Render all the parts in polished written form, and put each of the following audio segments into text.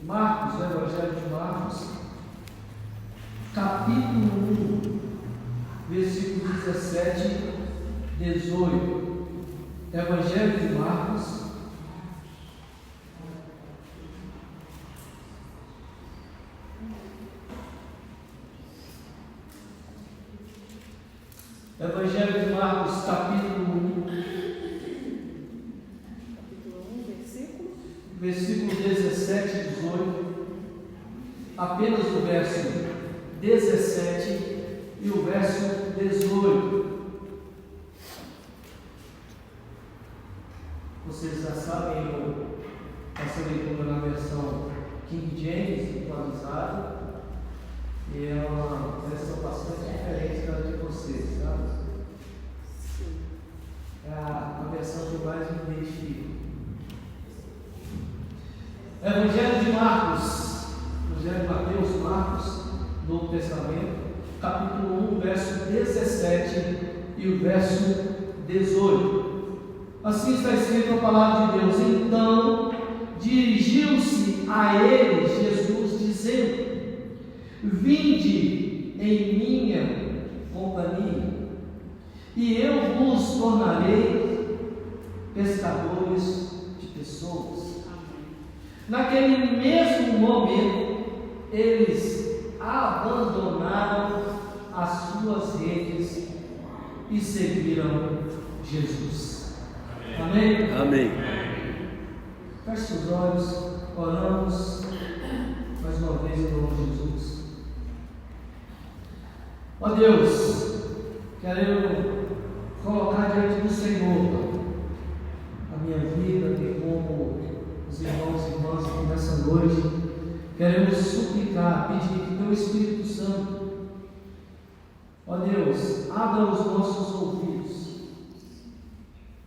Marcos, o Evangelho de Marcos, capítulo 1, versículo 17, 18. Evangelho de Marcos, Evangelho de Marcos, capítulo 1, versículo 17 e 18, apenas o verso 17 e o verso 18. Vocês já sabem, eu faço a leitura na versão King James, atualizada, e é uma versão bastante diferente da de vocês, tá? É a versão que eu mais me identifico. Evangelho de Marcos, Evangelho de Mateus, Marcos, Novo Testamento, capítulo 1, verso 17 e o verso 18. Assim está escrito a palavra de Deus. Então dirigiu-se a eles Jesus, dizendo: Vinde em minha companhia, e eu vos tornarei pescadores de pessoas. Naquele mesmo momento, eles abandonaram as suas redes e seguiram Jesus. Amém? Amém. Feche os olhos, oramos mais uma vez em nome de Jesus. Ó Deus, quero colocar diante do Senhor a minha vida, bem como os irmãos e irmãs aqui nessa noite. Queremos suplicar, pedir que Teu Espírito Santo, ó Deus, abra os nossos ouvidos.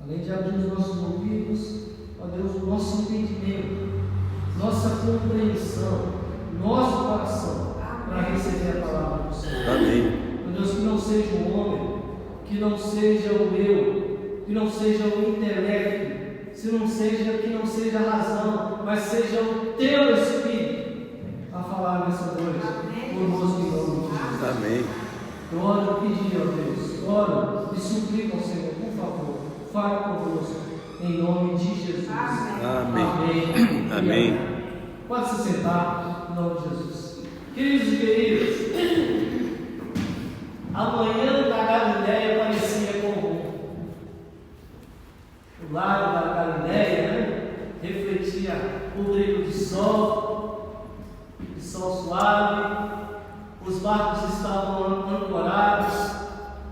Além de abrir os nossos ouvidos, ó Deus, o nosso entendimento, nossa compreensão, nosso coração, para receber a palavra do Senhor. Amém. Meu Deus, que não seja o homem, que não seja o eu, que não seja o intelecto, que não seja a razão, mas seja o Teu Espírito a falar nessa noite conosco em nome de Jesus. Amém. Eu oro pedir, ó Deus, oro e suplico ao Senhor, por favor, fale conosco em nome de Jesus. Amém. Amém. Amém. Pode se sentar em nome de Jesus. Queridos e queridas, amanhã da Galileia parecia comum. O lago da Galileia, né, refletia o brilho do sol suave, os barcos estavam ancorados,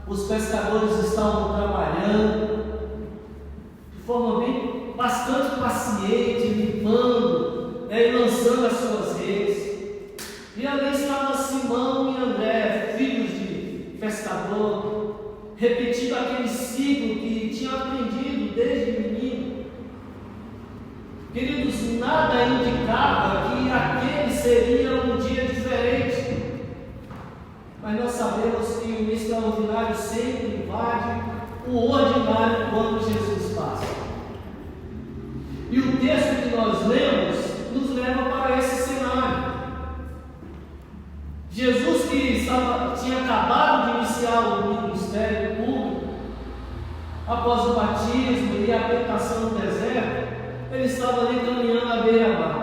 os pescadores estavam trabalhando de forma bastante paciente, limpando, e lançando as suas redes. E ali estava Simão e André, filhos de pescador, repetindo aquele ciclo que tinham aprendido desde menino. Queridos, nada indicava que aquele seria um dia diferente, mas nós sabemos que o extraordinário sempre invade o ordinário quando Jesus passa. E o texto que nós lemos nos leva para esse cenário. Jesus, que tinha acabado de iniciar o ministério público, após o batismo e a aplicação no deserto, ele estava ali caminhando à beira-mar.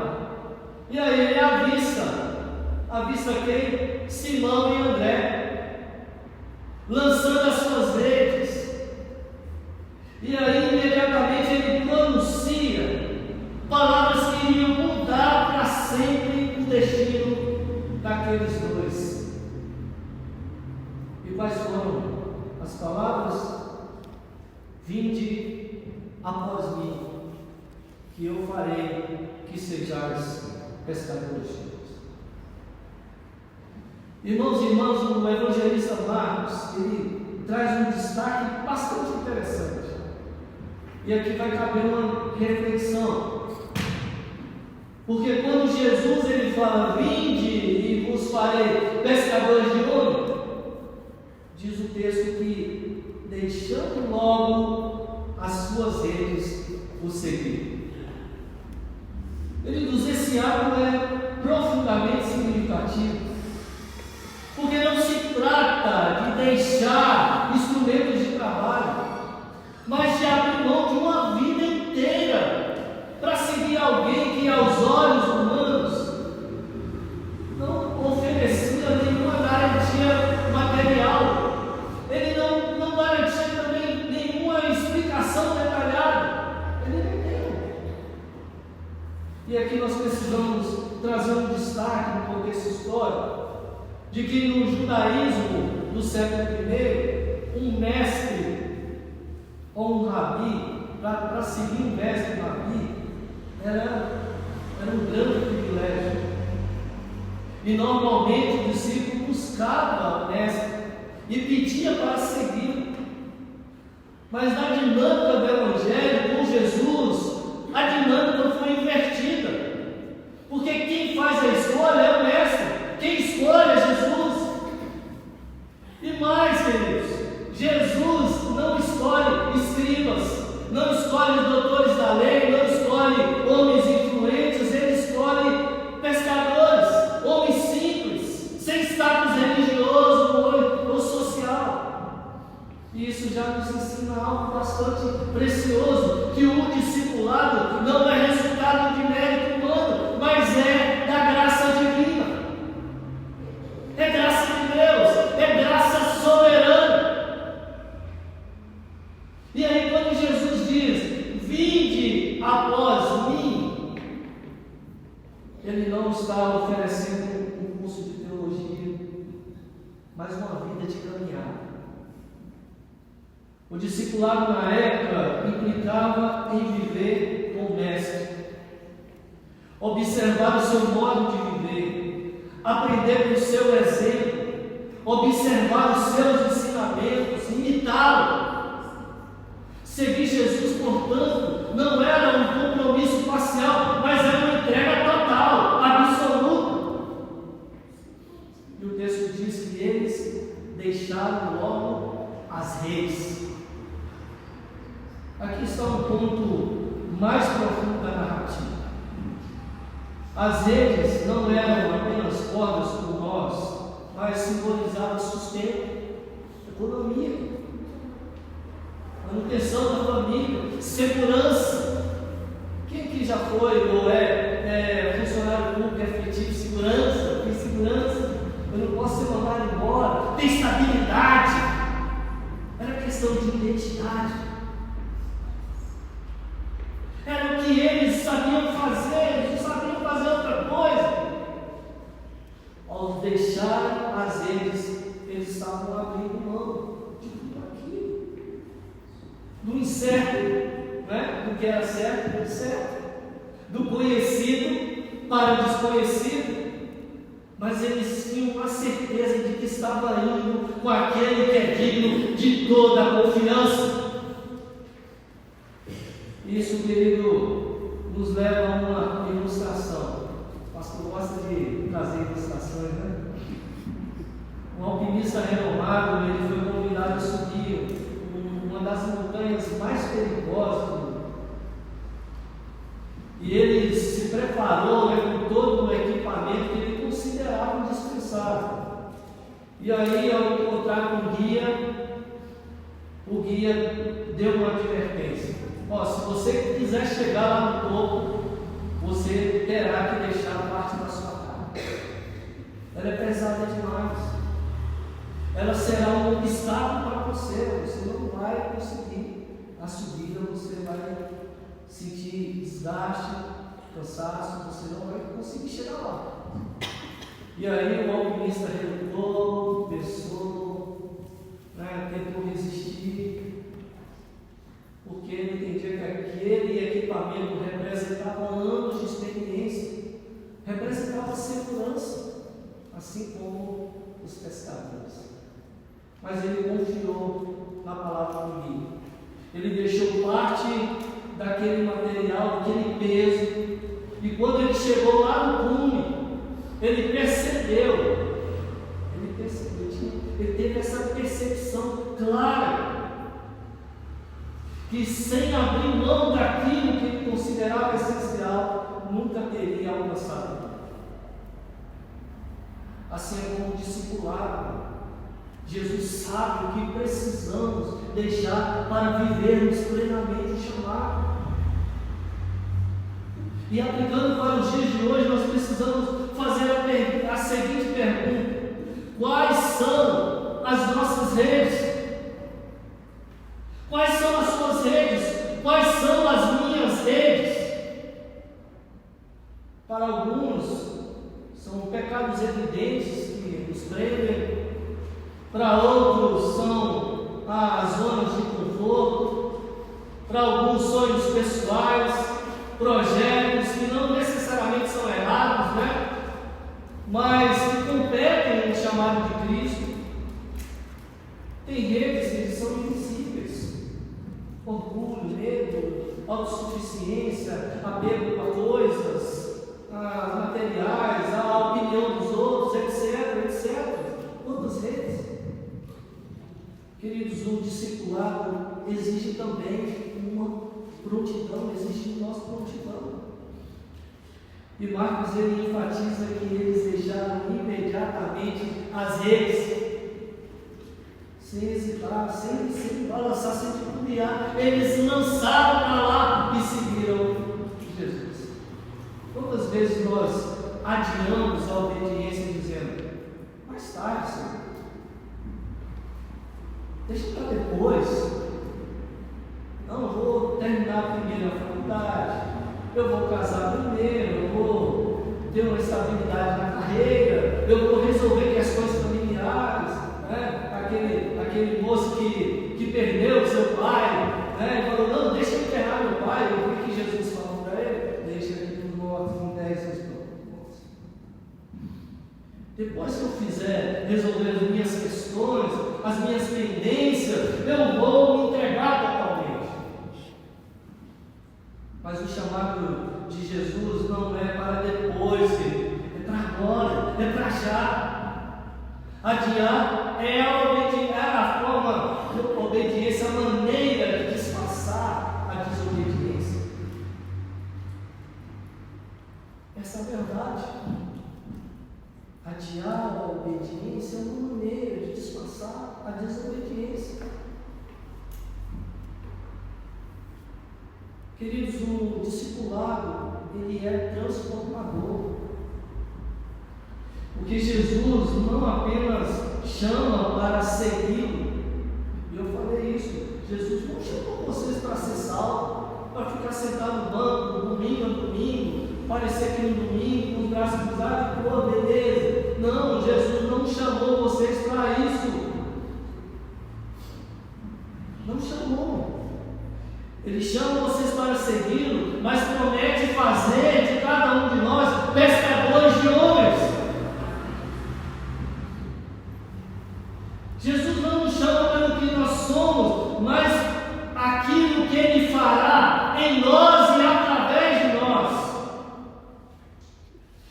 E aí ele avista quem? Simão e André, lançando as suas redes. E aí imediatamente ele pronuncia palavras que iriam mudar para sempre o destino daqueles dois. E quais foram as palavras? Vinde após mim, que eu farei que sejais pescadores de homens. Irmãos e irmãs, o evangelista Marcos, ele traz um destaque bastante interessante. E aqui vai caber uma reflexão. Porque quando Jesus ele fala, vinde e vos farei pescadores de homens, diz o texto que, deixando logo as suas redes, o seguir. Queridos, esse ato ato é profundamente significativo, porque não se trata de deixar instrumentos de trabalho, mas de abrir mão de uma vida inteira para seguir alguém que aos olhos humanos não oferecia nenhuma garantia material, ele não garantia também nenhuma explicação detalhada, ele não deu. E aqui nós precisamos trazer um destaque no contexto histórico, de que no judaísmo do século I, um mestre ou um rabi, para seguir um mestre, um rabi, era um grande privilégio. E normalmente o discípulo buscava o mestre e pedia para seguir. Mas na dinâmica do Evangelho com Jesus, a dinâmica foi invertida. Porque quem faz a escolha é o mestre. Quem escolhe é Jesus. E mais, queridos, Jesus não escolhe escribas, não escolhe doutores da lei, não escolhe homens influentes, ele escolhe pescadores, homens simples, sem status religioso ou social. E isso já nos ensina algo bastante precioso, que o discipulado não é resultado de mérito humano, mas é da graça divina. É graça de Deus, é graça soberana. E aí quando Jesus diz, vinde após mim, ele não está oferecendo um curso de teologia, mas uma vida de caminhada. O discipulado na época implicava em viver com o mestre, observar o seu modo de viver, aprender do seu exemplo, observar os seus ensinamentos, imitá-lo. Seguir Jesus, portanto, não era um compromisso parcial, mas era uma entrega total, absoluta. E o texto diz que eles deixaram logo as redes. Aqui está um ponto mais profundo da narrativa. As redes não eram apenas cordas por nós, mas simbolizavam sustento, economia, manutenção da família, segurança. Quem aqui já foi ou é funcionário público efetivo? Segurança, tem segurança, eu não posso ser mandado embora, tem estabilidade. Era questão de identidade. Era o que eles sabiam fazer, eles não sabiam fazer outra coisa. Ao deixar as redes, eles estavam abrindo mão de tudo aquilo, do incerto, né? Do que era certo para o certo, do conhecido para o desconhecido, mas eles tinham a certeza de que estava indo com aquele que é digno de toda a confiança. Isso, querido, nos leva a uma ilustração. O pastor gosta de trazer ilustrações, né? Um alpinista renomado, ele foi convidado a subir uma das montanhas mais perigosas do mundo. E ele se preparou, com todo o equipamento que ele considerava indispensável. E aí, ao encontrar com o guia deu uma advertência. Se você quiser chegar lá no topo, você terá que deixar parte da sua carne. Ela é pesada demais. Ela será um obstáculo para você. Você não vai conseguir. A subida você vai sentir desgaste, cansaço, você não vai conseguir chegar lá. E aí o alpinista relutou, pensou, tentou resistir, porque ele entendia que aquele equipamento representava anos de experiência, representava segurança, assim como os pescadores. Mas ele confiou na palavra do guia. Ele deixou parte daquele material, daquele peso, e quando ele chegou lá no cume, ele percebeu, ele teve essa percepção clara, que sem abrir mão daquilo que ele considerava essencial, nunca teria alcançado Assim é como o discipulado. Jesus sabe o que precisamos deixar para vivermos plenamente o chamado. E aplicando para os dias de hoje, nós precisamos fazer a seguinte pergunta: quais são as nossas redes? Quais são as suas redes? Quais são as minhas redes? Para alguns, são pecados evidentes que nos prendem. Para outros, são as zonas de conforto. Para alguns, sonhos pessoais, projetos que não necessariamente são errados, né? Mas que competem no chamado de Cristo. Tem redes que são invisíveis: orgulho, medo, autossuficiência, apego a coisas, a materiais, a opinião dos outros, etc, etc. Quantas redes? Queridos, o discipulado exige também uma prontidão, exige de nós prontidão. E Marcos, ele enfatiza que eles deixaram imediatamente as redes, sem hesitar, sem balançar, sem titubear. Eles lançaram para lá e seguiram Jesus. Quantas vezes nós adiamos a obediência dizendo: mais tarde, Senhor, deixa para depois. Não, eu vou terminar primeiro a faculdade, eu vou casar primeiro, eu vou ter uma estabilidade na carreira, eu vou resolver questões familiares, né? Aquele moço que perdeu seu pai, né? Ele falou: não, deixa eu enterrar meu pai. O que Jesus falou para ele? Deixa aqui nos mortos, enterre seus mortos. Depois que eu fizer resolver as minhas questões, as minhas pendências, eu vou me entregar totalmente. Mas o chamado de Jesus não é para depois, é para agora, é para já. Adiar é a forma de obediência, a maneira de disfarçar a desobediência. Essa é a verdade. Adiar a obediência é uma maneira de disfarçar a desobediência. Queridos, o discipulado, ele é transformador. Porque Jesus não apenas chama para segui-lo, e eu falei isso: Jesus não chamou vocês para ser salvo, para ficar sentado no banco, domingo a domingo, parecer que no domingo, com os braços cruzados, pô, beleza. Não, Jesus não chamou vocês para isso. Não chamou. Ele chama vocês para segui-lo, mas promete fazer de cada um de nós pescadores de homens. Jesus não nos chama pelo que nós somos, mas aquilo que Ele fará em nós e através de nós.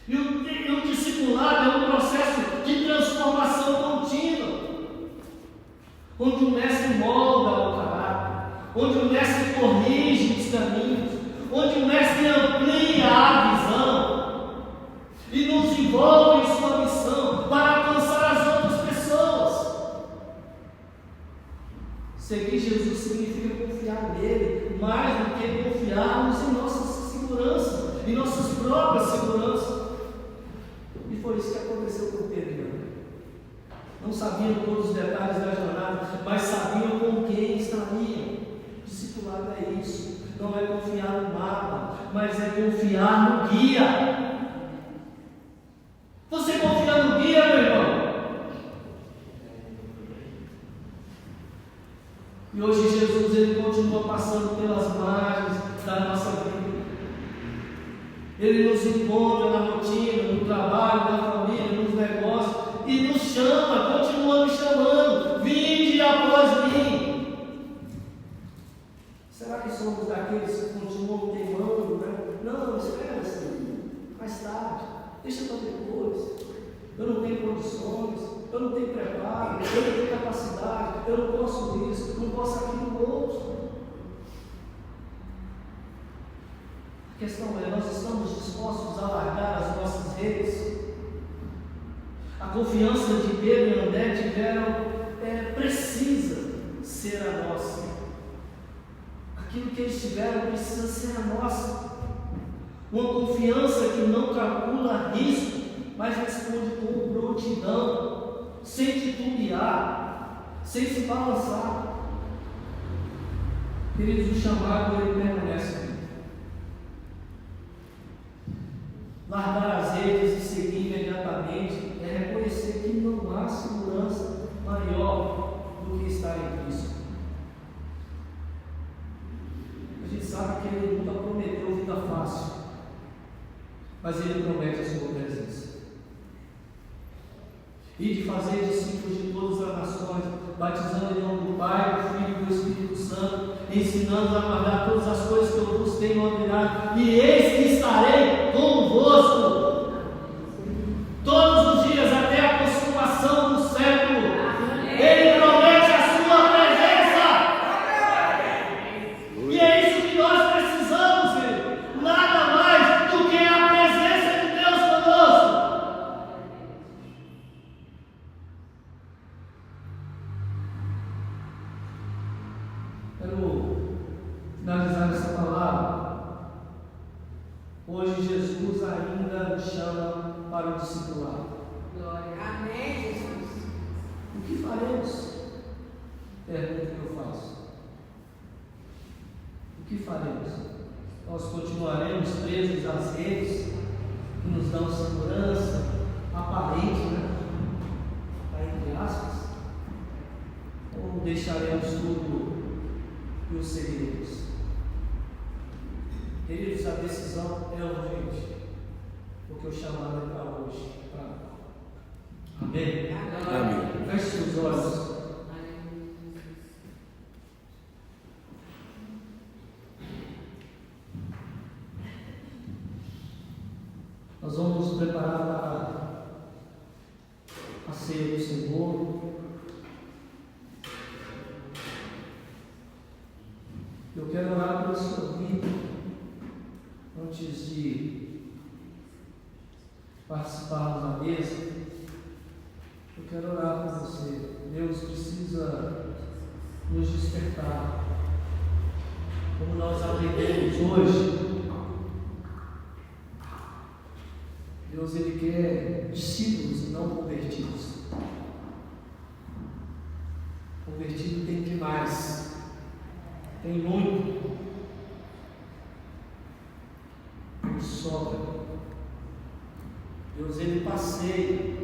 E o discipulado é um processo de transformação contínua, onde o mestre molda o caráter, onde o mestre corrige os caminhos, onde o mestre amplia a visão e nos envolve em sua missão para alcançar as outras pessoas. Seguir Jesus significa confiar nele, mais do que confiarmos em nossas seguranças, em nossas próprias seguranças. E foi isso que aconteceu com Pedro. Não sabiam todos os detalhes da jornada, mas sabiam com quem estariam. Discipulado é isso, não é confiar no mapa, mas é confiar no guia. Você confia no guia, meu irmão? E hoje Jesus, ele continua passando pelas margens da nossa vida. Ele nos encontra na rotina, no trabalho, na família, nos negócios, e nos chama, continua nos chamando: vinde após mim. Será que somos daqueles que continuam teimando, né? Não, espera assim, mais tarde, deixa para depois. Eu não tenho condições, eu não tenho preparo, eu não tenho capacidade, eu não posso isso, não posso aquilo outro. A questão é: nós estamos dispostos a largar as nossas redes, a confiança de Pedro e André tiveram precisa ser a nossa. Aquilo que eles tiveram precisa ser a nossa. Uma confiança que não calcula risco, mas responde com prontidão, sem titubear, sem se balançar. Queridos, o chamado ele permanece. Largar as redes e seguir imediatamente é reconhecer que não há segurança maior do que estar em Cristo. A gente sabe que Ele nunca prometeu vida fácil, mas Ele promete a sua presença. E de fazer discípulos de todas as nações, batizando em nome do Pai, do Filho e do Espírito Santo, ensinando a guardar todas as coisas que eu vos tenho ordenado, e eis que estarei convosco todos os dias até a consumação do século. Ele promete a sua presença, e é isso que nós precisamos, filho. Nada mais do que a presença de Deus conosco. Quero finalizar essa palavra. Hoje Jesus ainda nos chama para o discipulado. Glória. Amém, Jesus. O que faremos? Pergunta que eu faço. O que faremos? Nós continuaremos presos às redes que nos dão segurança aparente, né? Entre aspas. Ou deixaremos tudo e o seguiremos? Queridos, a decisão é urgente, porque o chamado é para hoje. Amém? Amém. Feche seus olhos. Nós vamos nos preparar para a ceia do Senhor. Eu quero orar pela sua vida antes de participarmos da mesa. Eu quero orar por você. Deus precisa nos despertar. Como nós aprendemos hoje, Deus Ele quer discípulos e não convertidos. Convertido tem demais, tem muito, tem sobra. Deus Ele passeia,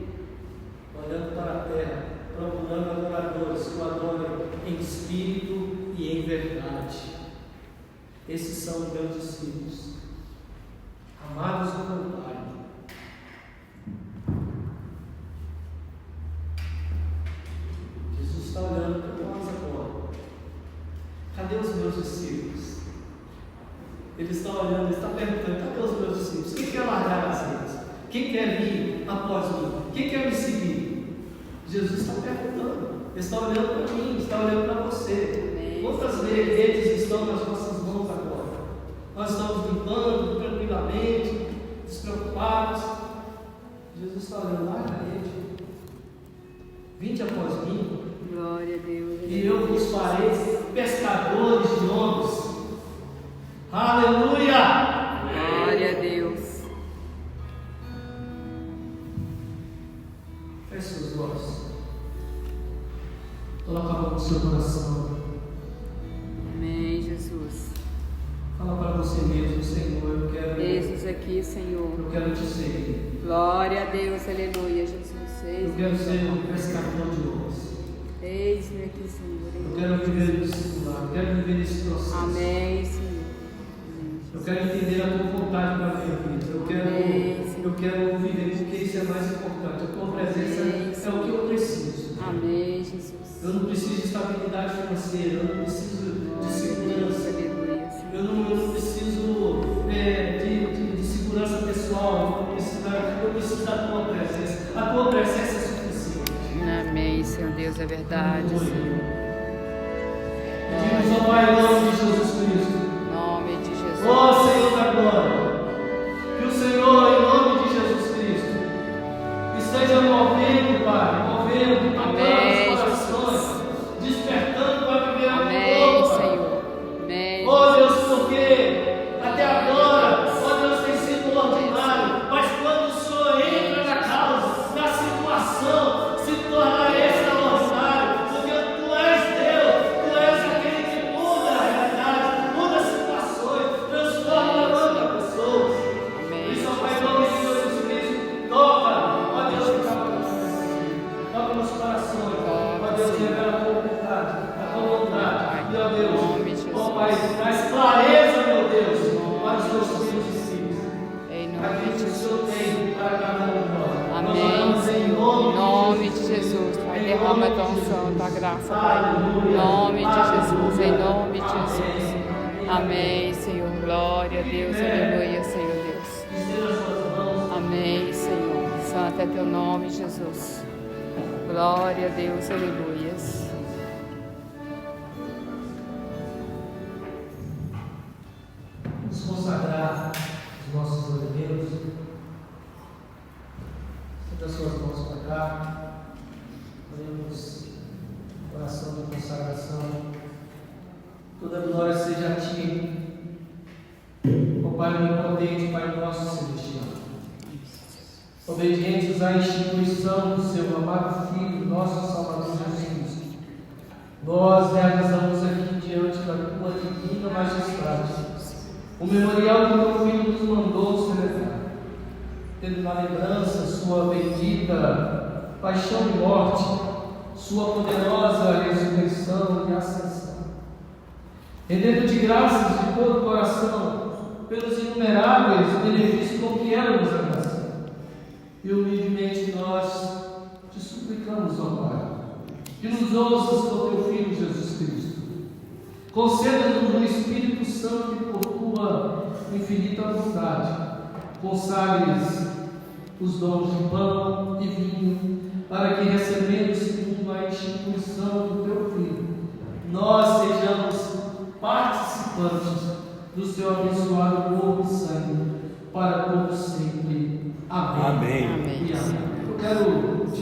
olhando para a terra, procurando adoradores que o adorem em espírito e em verdade. Esses são os meus discípulos, amados do meu Pai. Jesus está olhando para nós agora. Cadê os meus discípulos? Ele está olhando, ele está perguntando: cadê os meus discípulos? Quem quer largar as redes? Quem quer vir após mim? Quem quer me seguir? Jesus está perguntando. Ele está olhando para mim, está olhando para você. Quantas redes estão nas nossas mãos agora? Nós estamos limpando tranquilamente, despreocupados. Jesus está olhando lá na rede. Vinde após mim. Glória a Deus. E eu vos farei pescadores de homens. Aleluia! Glória a Deus. Feche seus olhos. Coloca a mão no seu coração. Amém, Jesus. Fala para você mesmo: Senhor, eu quero. Eis-nos aqui, Senhor. Eu quero te seguir. Glória a Deus, aleluia, Jesus. Eu quero ser um pescador de homens. Eis-me aqui, Senhor. Eu quero viver no discipulado. Eu quero viver nesse processo. Amém, Senhor. Eu quero entender a tua vontade para a minha vida. Eu quero viver, porque isso é mais importante. A tua presença é o que eu preciso. Amém, Jesus. Eu não preciso de estabilidade financeira. Eu não preciso de segurança. Aleluia, Senhor. Eu não preciso de segurança pessoal. Eu preciso da tua presença. A tua presença é suficiente. Amém, Senhor Deus, é verdade, Senhor. Pedimos ao Pai em nome de Jesus Cristo. Em nome de Jesus. Ó Senhor da glória, que o Senhor, em nome de Jesus Cristo, esteja movendo derrama a tua unção, tua graça, Pai. Em nome de Jesus, em nome de Jesus. Amém, Senhor. Glória a Deus, aleluia, Senhor Deus. Amém, Senhor. Santo é teu nome, Jesus. Glória a Deus, aleluia. Vamos consagrar os nossos alimentos. Senta as suas mãos para cá. Faremos oração de consagração. Toda glória seja a Ti, ó Pai onipotente, Pai nosso celestial. Obedientes à instituição do Seu amado Filho, nosso Salvador Jesus Cristo, nós realizamos aqui diante da Tua divina majestade o memorial que Teu Filho nos mandou celebrar, tendo na lembrança Sua bendita paixão e morte, Sua poderosa ressurreição e ascensão, rendendo de graças de todo o coração pelos inumeráveis benefícios com que ela nos abraçou. E humildemente nós te suplicamos, ó Pai, que nos ouças por Teu Filho Jesus Cristo. Conceda-nos o Espírito Santo e por Tua infinita vontade consagres os dons de pão e vinho, para que, recebendo segundo a instituição do Teu Filho, nós sejamos participantes do Seu abençoado corpo e sangue, para todos sempre. Amém. Amém. Amém. Eu quero te